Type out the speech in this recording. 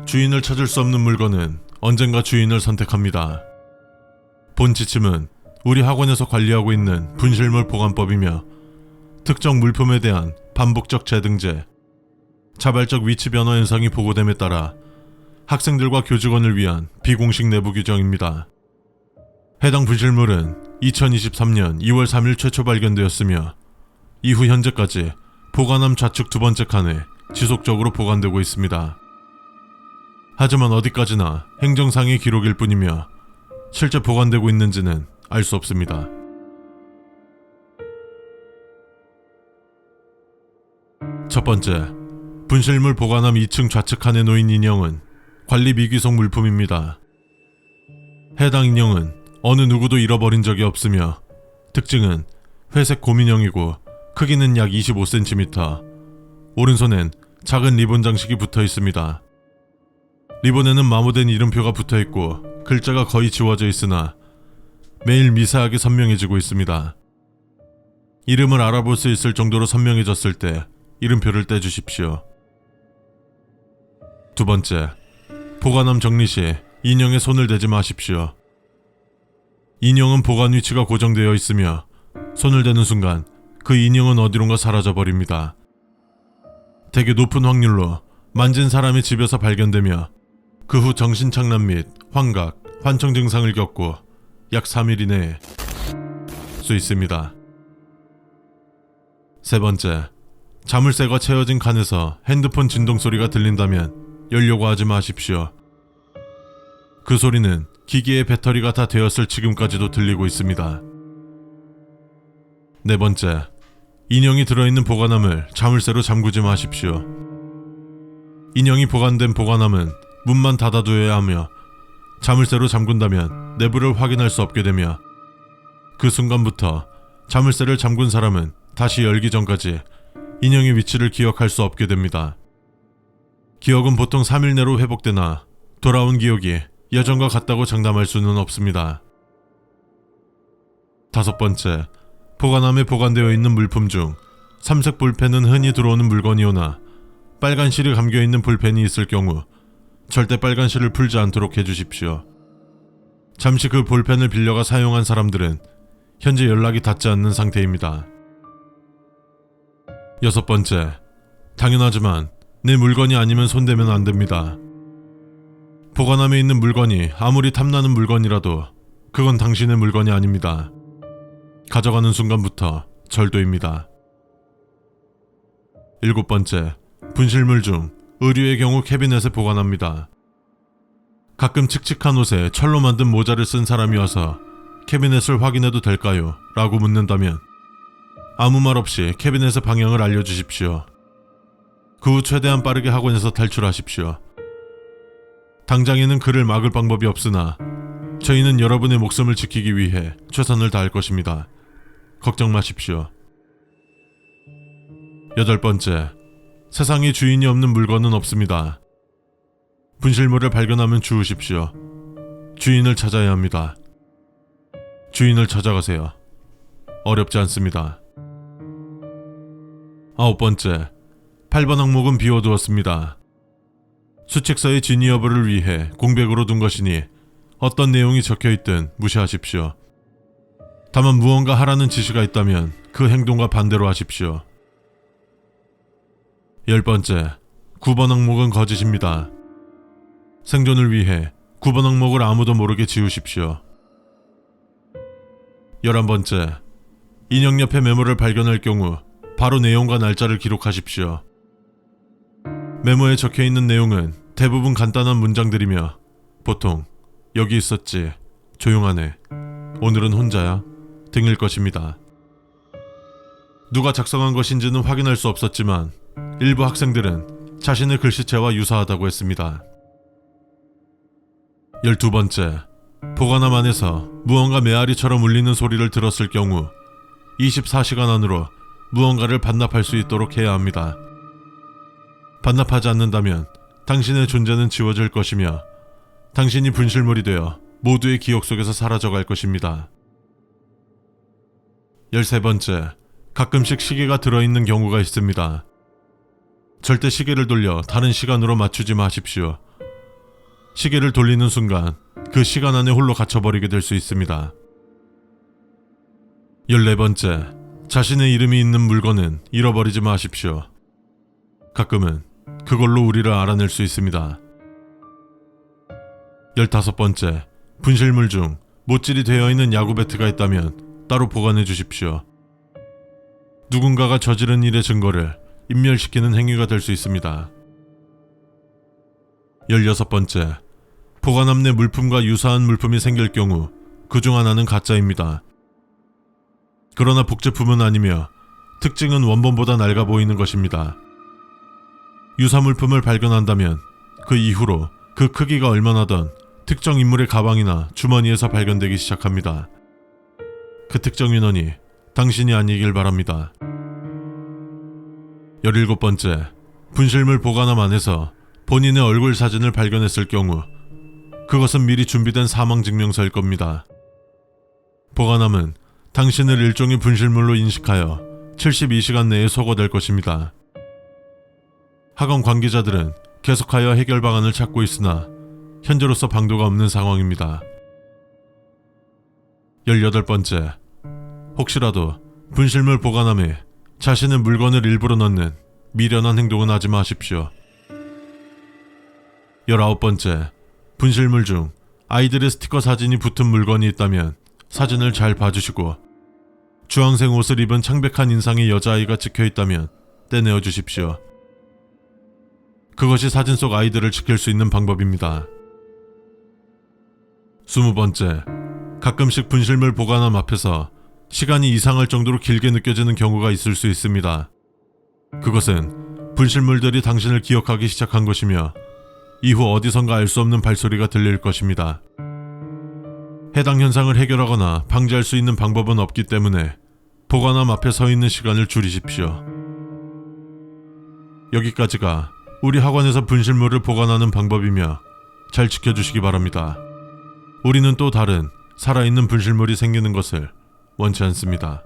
주인을 찾을 수 없는 물건은 언젠가 주인을 선택합니다. 본 지침은 우리 학원에서 관리하고 있는 분실물 보관법이며 특정 물품에 대한 반복적 재등재, 자발적 위치 변화 현상이 보고됨에 따라 학생들과 교직원을 위한 비공식 내부 규정입니다. 해당 분실물은 2023년 2월 3일 최초 발견되었으며 이후 현재까지 보관함 좌측 두 번째 칸에 지속적으로 보관되고 있습니다. 하지만 어디까지나 행정상의 기록일 뿐이며 실제 보관되고 있는지는 알 수 없습니다. 첫 번째, 분실물 보관함 2층 좌측 칸에 놓인 인형은 관리 미귀속 물품입니다. 해당 인형은 어느 누구도 잃어버린 적이 없으며 특징은 회색 곰인형이고 크기는 약 25cm, 오른손엔 작은 리본 장식이 붙어 있습니다. 리본에는 마모된 이름표가 붙어 있고 글자가 거의 지워져 있으나 매일 미세하게 선명해지고 있습니다. 이름을 알아볼 수 있을 정도로 선명해졌을 때 이름표를 떼주십시오. 두 번째, 보관함 정리 시 인형에 손을 대지 마십시오. 인형은 보관 위치가 고정되어 있으며 손을 대는 순간 그 인형은 어디론가 사라져버립니다. 대개 높은 확률로 만진 사람의 집에서 발견되며 그 후 정신착란 및 환각, 환청 증상을 겪고 약 3일 이내에 수 있습니다. 세 번째, 자물쇠가 채워진 칸에서 핸드폰 진동 소리가 들린다면 열려고 하지 마십시오. 그 소리는 기기의 배터리가 다 되었을 지금까지도 들리고 있습니다. 네 번째, 인형이 들어있는 보관함을 자물쇠로 잠그지 마십시오. 인형이 보관된 보관함은 문만 닫아두어야 하며 자물쇠로 잠근다면 내부를 확인할 수 없게 되며 그 순간부터 자물쇠를 잠근 사람은 다시 열기 전까지 인형의 위치를 기억할 수 없게 됩니다. 기억은 보통 3일 내로 회복되나 돌아온 기억이 예전과 같다고 장담할 수는 없습니다. 다섯 번째, 보관함에 보관되어 있는 물품 중 삼색 볼펜은 흔히 들어오는 물건이오나 빨간 실이 감겨있는 볼펜이 있을 경우 절대 빨간 실을 풀지 않도록 해주십시오. 잠시 그 볼펜을 빌려가 사용한 사람들은 현재 연락이 닿지 않는 상태입니다. 여섯 번째, 당연하지만 내 물건이 아니면 손대면 안 됩니다. 보관함에 있는 물건이 아무리 탐나는 물건이라도 그건 당신의 물건이 아닙니다. 가져가는 순간부터 절도입니다. 일곱 번째, 분실물 중 의류의 경우 캐비넷에 보관합니다. 가끔 칙칙한 옷에 철로 만든 모자를 쓴 사람이 와서 캐비넷을 확인해도 될까요? 라고 묻는다면 아무 말 없이 캐비넷의 방향을 알려주십시오. 그 후 최대한 빠르게 학원에서 탈출하십시오. 당장에는 그를 막을 방법이 없으나 저희는 여러분의 목숨을 지키기 위해 최선을 다할 것입니다. 걱정 마십시오. 여덟 번째, 세상에 주인이 없는 물건은 없습니다. 분실물을 발견하면 주우십시오. 주인을 찾아야 합니다. 주인을 찾아가세요. 어렵지 않습니다. 아홉 번째, 8번 항목은 비워두었습니다. 수칙서의 진위 여부를 위해 공백으로 둔 것이니 어떤 내용이 적혀있든 무시하십시오. 다만 무언가 하라는 지시가 있다면 그 행동과 반대로 하십시오. 열 번째, 9번 항목은 거짓입니다. 생존을 위해 9번 항목을 아무도 모르게 지우십시오. 11번째, 인형 옆에 메모를 발견할 경우 바로 내용과 날짜를 기록하십시오. 메모에 적혀있는 내용은 대부분 간단한 문장들이며 보통 여기 있었지, 조용하네, 오늘은 혼자야 등일 것입니다. 누가 작성한 것인지는 확인할 수 없었지만 일부 학생들은 자신의 글씨체와 유사하다고 했습니다. 12번째, 보관함 안에서 무언가 메아리처럼 울리는 소리를 들었을 경우 24시간 안으로 무언가를 반납할 수 있도록 해야 합니다. 반납하지 않는다면 당신의 존재는 지워질 것이며 당신이 분실물이 되어 모두의 기억 속에서 사라져갈 것입니다. 13번째, 가끔씩 시계가 들어있는 경우가 있습니다. 절대 시계를 돌려 다른 시간으로 맞추지 마십시오. 시계를 돌리는 순간 그 시간 안에 홀로 갇혀버리게 될 수 있습니다. 14번째, 자신의 이름이 있는 물건은 잃어버리지 마십시오. 가끔은 그걸로 우리를 알아낼 수 있습니다. 15번째, 분실물 중 못질이 되어 있는 야구 배트가 있다면 따로 보관해 주십시오. 누군가가 저지른 일의 증거를 인멸시키는 행위가 될 수 있습니다. 16번째, 보관함 내 물품과 유사한 물품이 생길 경우 그 중 하나는 가짜입니다. 그러나 복제품은 아니며 특징은 원본보다 낡아 보이는 것입니다. 유사 물품을 발견한다면 그 이후로 그 크기가 얼마나던 특정 인물의 가방이나 주머니에서 발견되기 시작합니다. 그 특정 인원이 당신이 아니길 바랍니다. 17번째, 분실물 보관함 안에서 본인의 얼굴 사진을 발견했을 경우 그것은 미리 준비된 사망증명서일 겁니다. 보관함은 당신을 일종의 분실물로 인식하여 72시간 내에 소거될 것입니다. 학원 관계자들은 계속하여 해결 방안을 찾고 있으나 현재로서 방도가 없는 상황입니다. 18번째, 혹시라도 분실물 보관함에 자신의 물건을 일부러 넣는 미련한 행동은 하지 마십시오. 19번째, 분실물 중 아이들의 스티커 사진이 붙은 물건이 있다면 사진을 잘 봐주시고 주황색 옷을 입은 창백한 인상의 여자아이가 찍혀있다면 떼내어 주십시오. 그것이 사진 속 아이들을 지킬 수 있는 방법입니다. 20번째, 가끔씩 분실물 보관함 앞에서 시간이 이상할 정도로 길게 느껴지는 경우가 있을 수 있습니다. 그것은 분실물들이 당신을 기억하기 시작한 것이며 이후 어디선가 알 수 없는 발소리가 들릴 것입니다. 해당 현상을 해결하거나 방지할 수 있는 방법은 없기 때문에 보관함 앞에 서 있는 시간을 줄이십시오. 여기까지가 우리 학원에서 분실물을 보관하는 방법이며 잘 지켜주시기 바랍니다. 우리는 또 다른 살아있는 분실물이 생기는 것을 원치 않습니다.